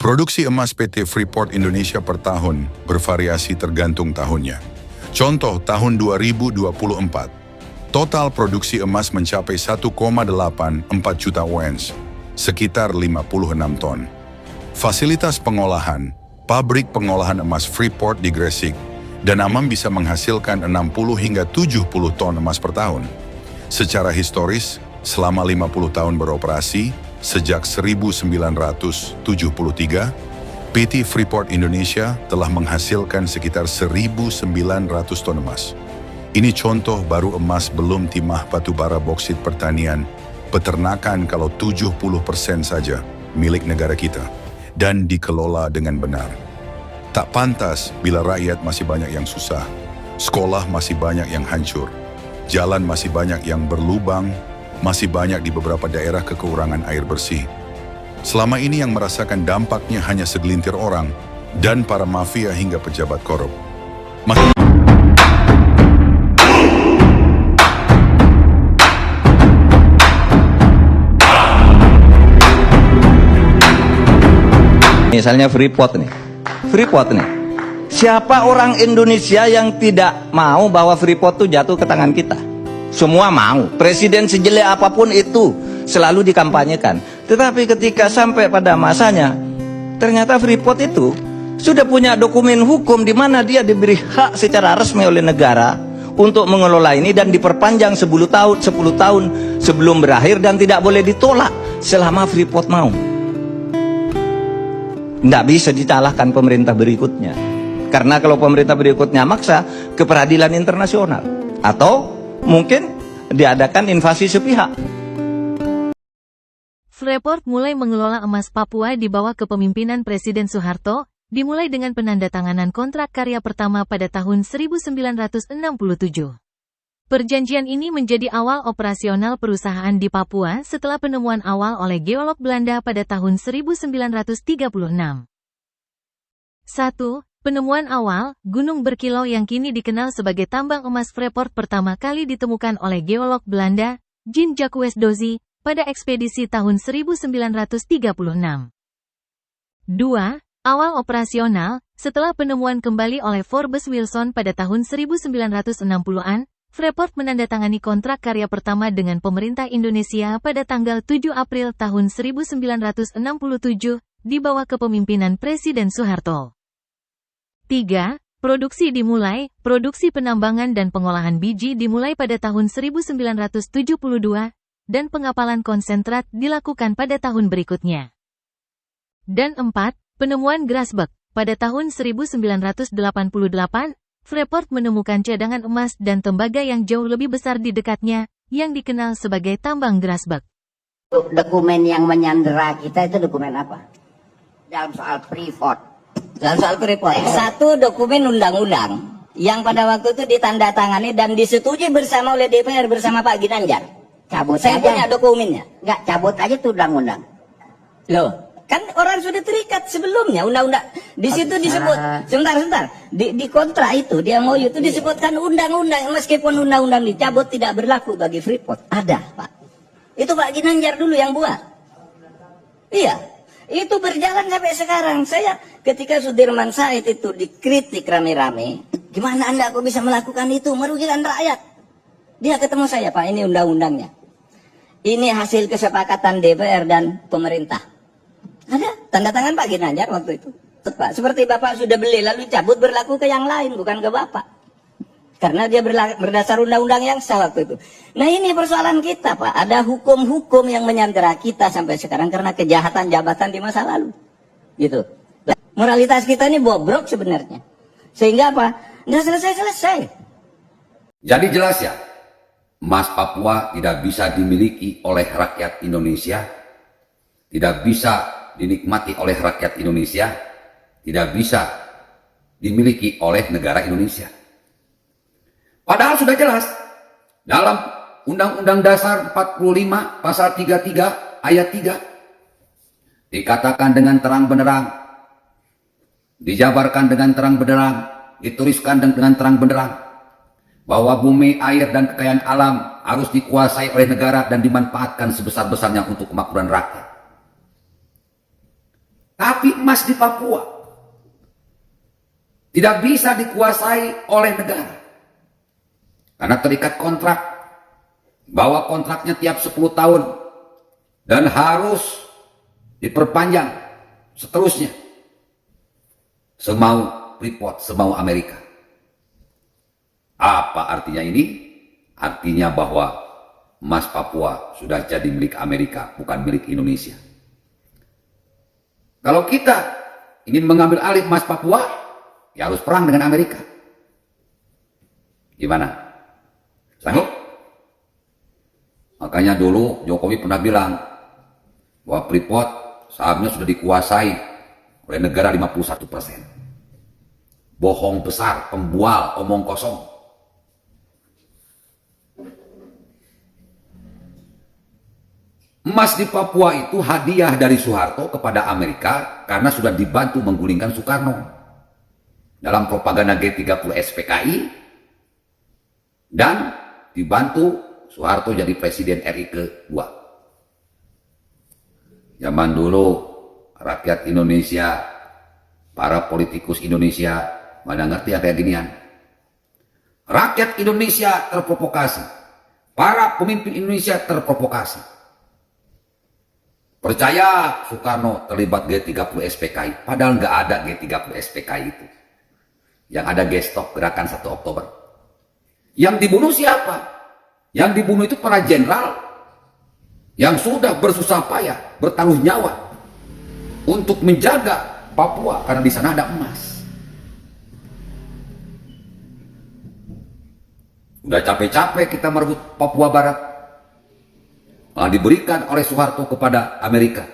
Produksi emas PT Freeport Indonesia per tahun bervariasi tergantung tahunnya. Contoh tahun 2024, total produksi emas mencapai 1,84 juta ons, sekitar 56 ton. Fasilitas pengolahan, pabrik pengolahan emas Freeport di Gresik, dan Amam bisa menghasilkan 60 hingga 70 ton emas per tahun. Secara historis, selama 50 tahun beroperasi, sejak 1973, PT Freeport Indonesia telah menghasilkan sekitar 1.900 ton emas. Ini contoh baru emas belum timah batubara boksit pertanian, peternakan kalau 70% saja milik negara kita, dan dikelola dengan benar. Tak pantas bila rakyat masih banyak yang susah, sekolah masih banyak yang hancur, jalan masih banyak yang berlubang, masih banyak di beberapa daerah kekurangan air bersih. Selama ini yang merasakan dampaknya hanya segelintir orang dan para mafia hingga pejabat korup. Misalnya Freeport nih. Siapa orang Indonesia yang tidak mau bahwa Freeport itu jatuh ke tangan kita? Semua mau. Presiden sejelek apapun itu selalu dikampanyekan. Tetapi ketika sampai pada masanya, ternyata Freeport itu sudah punya dokumen hukum di mana dia diberi hak secara resmi oleh negara untuk mengelola ini dan diperpanjang 10 tahun sebelum berakhir dan tidak boleh ditolak selama Freeport mau. Tidak bisa disalahkan pemerintah berikutnya. Karena kalau pemerintah berikutnya maksa ke peradilan internasional atau mungkin diadakan invasi sepihak. Freeport mulai mengelola emas Papua di bawah kepemimpinan Presiden Soeharto, dimulai dengan penandatanganan kontrak karya pertama pada tahun 1967. Perjanjian ini menjadi awal operasional perusahaan di Papua setelah penemuan awal oleh geolog Belanda pada tahun 1936. 1. Penemuan awal, Gunung Berkilau yang kini dikenal sebagai tambang emas Freeport pertama kali ditemukan oleh geolog Belanda, Jean-Jacques Dozy, pada ekspedisi tahun 1936. 2. Awal operasional, setelah penemuan kembali oleh Forbes Wilson pada tahun 1960-an, Freeport menandatangani kontrak karya pertama dengan pemerintah Indonesia pada tanggal 7 April tahun 1967, di bawah kepemimpinan Presiden Soeharto. 3. Produksi dimulai, produksi penambangan dan pengolahan biji dimulai pada tahun 1972, dan pengapalan konsentrat dilakukan pada tahun berikutnya. Dan 4. Penemuan Grasberg. Pada tahun 1988, Freeport menemukan cadangan emas dan tembaga yang jauh lebih besar di dekatnya, yang dikenal sebagai tambang Grasberg. Dokumen yang menyandera kita itu dokumen apa? Dalam soal Freeport. Satu dokumen undang-undang yang pada waktu itu ditandatangani dan disetujui bersama oleh DPR bersama Pak Ginanjar. Cabut saya aja. Punya dokumennya. Enggak, cabut aja tuh undang-undang. Loh, kan orang sudah terikat sebelumnya undang-undang. Di situ disebut, sebentar. Di kontrak itu, dia mau itu disebutkan undang-undang, meskipun undang-undang dicabut tidak berlaku bagi Freeport. Ada, Pak. Itu Pak Ginanjar dulu yang buat. Iya. Itu berjalan sampai sekarang. Saya ketika Sudirman Said itu dikritik rame-rame, gimana Anda kok bisa melakukan itu, merugikan rakyat? Dia ketemu saya, Pak, ini undang-undangnya. Ini hasil kesepakatan DPR dan pemerintah. Ada tanda tangan Pak Ginanjar waktu itu. Pak, seperti Bapak sudah beli lalu cabut berlaku ke yang lain, bukan ke Bapak. Karena dia berdasar undang-undang yang sah waktu itu. Nah ini persoalan kita, Pak. Ada hukum-hukum yang menyandera kita sampai sekarang karena kejahatan jabatan di masa lalu. Gitu. Moralitas kita ini bobrok sebenarnya. Sehingga apa? Nggak selesai-selesai. Jadi jelas ya, emas Papua tidak bisa dimiliki oleh rakyat Indonesia, tidak bisa dinikmati oleh rakyat Indonesia, tidak bisa dimiliki oleh negara Indonesia. Padahal sudah jelas dalam Undang-Undang Dasar 45 Pasal 33 Ayat 3 dikatakan dengan terang benderang, dijabarkan dengan terang benderang, dituliskan dengan terang benderang bahwa bumi, air, dan kekayaan alam harus dikuasai oleh negara dan dimanfaatkan sebesar-besarnya untuk kemakmuran rakyat. Tapi emas di Papua tidak bisa dikuasai oleh negara. Karena terikat kontrak, bahwa kontraknya tiap 10 tahun dan harus diperpanjang seterusnya. Semau Freeport, semau Amerika. Apa artinya ini? Artinya bahwa emas Papua sudah jadi milik Amerika, bukan milik Indonesia. Kalau kita ingin mengambil alih emas Papua, ya harus perang dengan Amerika. Gimana? Sanggup? Makanya dulu Jokowi pernah bilang bahwa Freeport sahamnya sudah dikuasai oleh negara 51%. Bohong besar, pembual, omong kosong. Emas di Papua itu hadiah dari Soeharto kepada Amerika karena sudah dibantu menggulingkan Soekarno dalam propaganda G30 SPKI dan dibantu Soeharto jadi presiden RI kedua. Zaman dulu rakyat Indonesia, para politikus Indonesia mana ngerti yang kayak ginian. Rakyat Indonesia terprovokasi, para pemimpin Indonesia terprovokasi. Percaya Soekarno terlibat G30 SPKI, padahal nggak ada G30 SPKI itu. Yang ada Gestok gerakan 1 Oktober. Yang dibunuh siapa? Yang dibunuh itu para jenderal yang sudah bersusah payah, bertaruh nyawa untuk menjaga Papua karena di sana ada emas. Udah capek-capek kita merebut Papua Barat, malah diberikan oleh Soeharto kepada Amerika.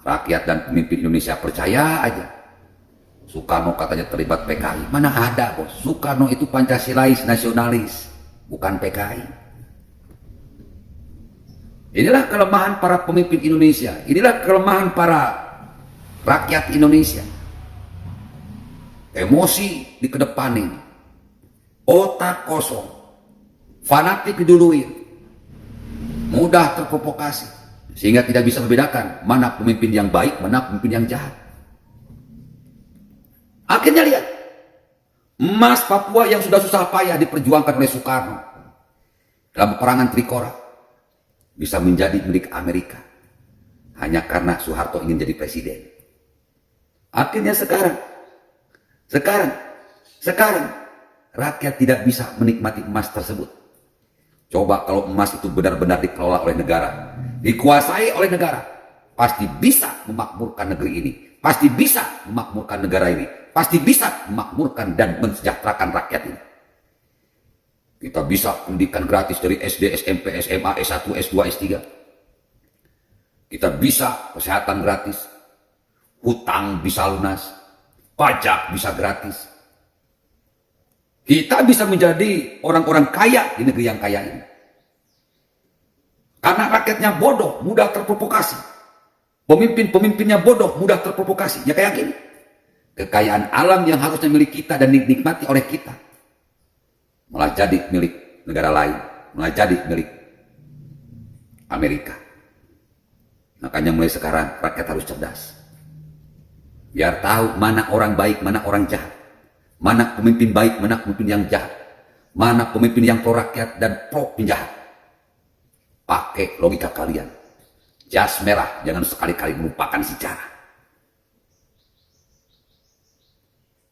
Rakyat dan pemimpin Indonesia percaya aja. Soekarno katanya terlibat PKI. Mana ada, bos. Soekarno itu Pancasilais, nasionalis, bukan PKI. Inilah kelemahan para pemimpin Indonesia. Inilah kelemahan para rakyat Indonesia. Emosi dikedepanin, otak kosong, fanatik diduluin, mudah terprovokasi, sehingga tidak bisa membedakan mana pemimpin yang baik, mana pemimpin yang jahat. Akhirnya lihat, emas Papua yang sudah susah payah diperjuangkan oleh Soekarno dalam peperangan Trikora bisa menjadi milik Amerika hanya karena Soeharto ingin jadi presiden. Akhirnya sekarang rakyat tidak bisa menikmati emas tersebut. Coba kalau emas itu benar-benar dikelola oleh negara, dikuasai oleh negara, pasti bisa memakmurkan negeri ini, pasti bisa memakmurkan negara ini, pasti bisa memakmurkan dan mensejahterakan rakyat ini. Kita bisa pendidikan gratis dari SD, SMP, SMA, S1, S2, S3. Kita bisa kesehatan gratis, hutang bisa lunas, pajak bisa gratis. Kita bisa menjadi orang-orang kaya di negeri yang kaya ini. Karena rakyatnya bodoh, mudah terprovokasi. Pemimpin-pemimpinnya bodoh, mudah terprovokasi. Ya kayak gini. Kekayaan alam yang harusnya milik kita dan dinikmati oleh kita, malah jadi milik negara lain, malah jadi milik Amerika. Makanya mulai sekarang rakyat harus cerdas. Biar tahu mana orang baik, mana orang jahat. Mana pemimpin baik, mana pemimpin yang jahat. Mana pemimpin yang pro rakyat dan pro penjahat. Pakai logika kalian. Jas merah, jangan sekali-kali melupakan sejarah.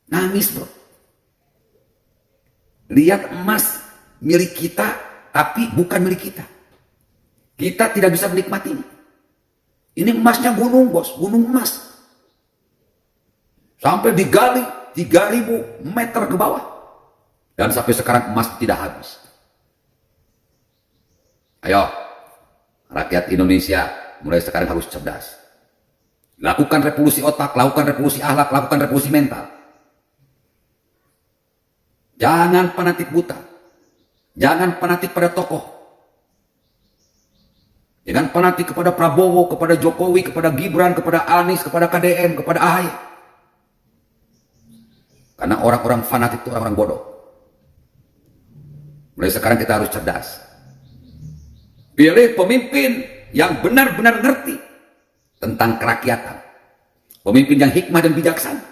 Nangis, bro. Lihat emas milik kita, tapi bukan milik kita. Kita tidak bisa menikmatinya. Ini emasnya gunung, bos. Gunung emas. Sampai digali 3.000 meter ke bawah. Dan sampai sekarang emas tidak habis. Ayo, rakyat Indonesia mulai sekarang harus cerdas. Lakukan revolusi otak, lakukan revolusi akhlak, lakukan revolusi mental. Jangan fanatik buta. Jangan fanatik pada tokoh. Jangan fanatik kepada Prabowo, kepada Jokowi, kepada Gibran, kepada Anies, kepada KDM, kepada AHY. Karena orang-orang fanatik itu orang-orang bodoh. Mulai sekarang kita harus cerdas. Pilih pemimpin yang benar-benar ngerti tentang kerakyatan. Pemimpin yang hikmah dan bijaksana.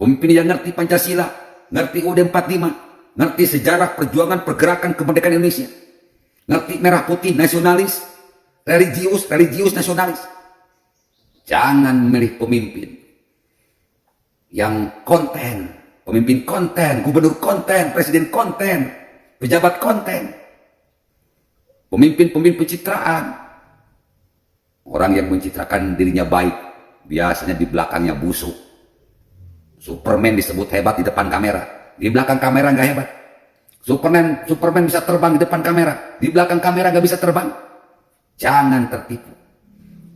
Pemimpin yang ngerti Pancasila, ngerti UUD 45, ngerti sejarah perjuangan pergerakan kemerdekaan Indonesia. Ngerti merah putih nasionalis, religius nasionalis. Jangan memilih pemimpin yang konten, pemimpin konten, gubernur konten, presiden konten, pejabat konten, pemimpin pencitraan. Orang yang mencitrakan dirinya baik, biasanya di belakangnya busuk. Superman disebut hebat di depan kamera, di belakang kamera nggak hebat. Superman bisa terbang di depan kamera, di belakang kamera nggak bisa terbang. Jangan tertipu.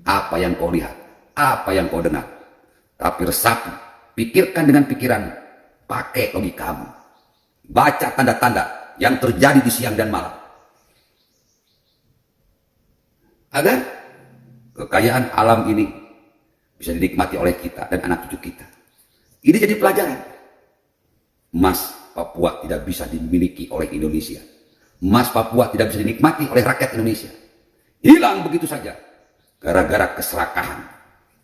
Apa yang kau lihat, apa yang kau dengar, tapi resapi, pikirkan dengan pikiran, pakai logikamu, baca tanda-tanda yang terjadi di siang dan malam, agar kekayaan alam ini bisa dinikmati oleh kita dan anak cucu kita. Ini jadi pelajaran. Emas Papua tidak bisa dimiliki oleh Indonesia. Emas Papua tidak bisa dinikmati oleh rakyat Indonesia. Hilang begitu saja gara-gara keserakahan,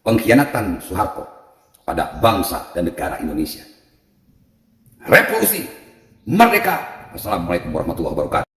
pengkhianatan Soeharto pada bangsa dan negara Indonesia. Revolusi merdeka. Assalamualaikum warahmatullahi wabarakatuh.